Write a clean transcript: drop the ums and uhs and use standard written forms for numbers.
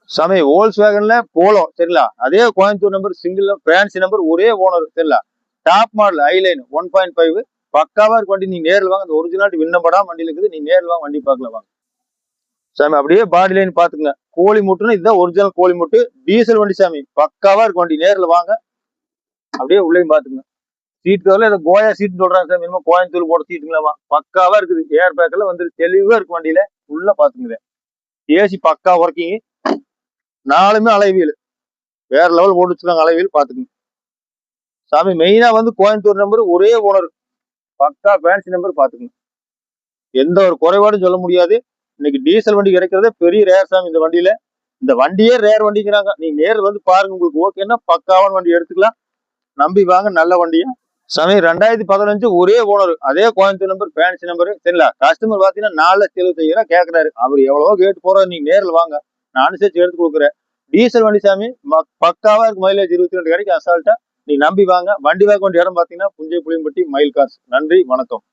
சாமி holes வேகன்ல polo சரிங்களா, அதே Coimbatore number single fancy number ஒரே ஓனர் சரிங்களா, டாப் மாடல் ஐலைன் 1.5 பக்காவா இருக்கு வண்டி. நீங்க நேரில் வாங்க, அந்த ஒரிஜினாலிட்டி விண்ணப்படாம வண்டியில் இருக்குது. நீங்க நேரில் வாங்க வண்டி பார்க்கலாம் வாங்க சாமி. அப்படியே பாடி லைன் பாத்துங்க, கோழி முட்டுன்னு இதுதான் ஒரிஜினல் கோழி முட்டு, டீசல் வண்டி சாமி, பக்காவா இருக்கு வண்டி. நேரில் வாங்க அப்படியே உள்ளேயும் பாத்துங்க. சீட் கவர்ல ஏதோ கோயா சீட் சொல்றாங்க சார், மினிமம் கோயம்புத்தூர் போட சீட்டுங்களாமா, பக்காவா இருக்குது. ஏர் பேக்கெல்லாம் வந்து தெளிவா இருக்கு வண்டியில. உள்ள பாத்துங்க, ஏசி பக்கா ஒர்க்கிங், நாலுமே அலைவீல் வேற லெவல் போட்டு வச்சுக்காங்க. அலைவீல் பாத்துக்கோங்க சாமி. மெயினா வந்து கோயம்புத்தூர் நம்பர் ஒரே ஓனர், பக்கா ஃபேன்சி நம்பர் பாத்துக்கோங்க. எந்த ஒரு குறைபாடும் சொல்ல முடியாது. இன்னைக்கு டீசல் வண்டி கிடைக்கிறதே பெரிய ரேர் சாமி. இந்த வண்டியில, இந்த வண்டியே ரேர் வண்டிங்கிறாங்க. நீங்க நேரில் வந்து பாருங்க, உங்களுக்கு ஓகேன்னா பக்காவான வண்டி எடுத்துக்கலாம். நம்பி வாங்க, நல்ல வண்டியா சாமி. 2015 ஒரே ஓனர், அதே கோயம்புத்தூர் நம்பர் ஃபேன்சி நம்பர் சரிங்களா. கஸ்டமர் பாத்தீங்கன்னா 4,75,000 கேட்கறாரு. அவர் எவ்வளவோ கேட்டு போறாரு. நீங்க நேரில் வாங்க, நான் அனுசரிச்சு எடுத்து கொடுக்குறேன். டீசல் வண்டி சாமி, பக்காவா இருக்கு. மைலேஜ் 22 கிடைக்கும் அசால்ட்டா. நீ நம்பி வாங்க. வண்டி வாங்க வேண்டிய இடம் பாத்தீங்கன்னா புஞ்சை புளியம்பட்டி மயில் கார்ஸ். நன்றி, வணக்கம்.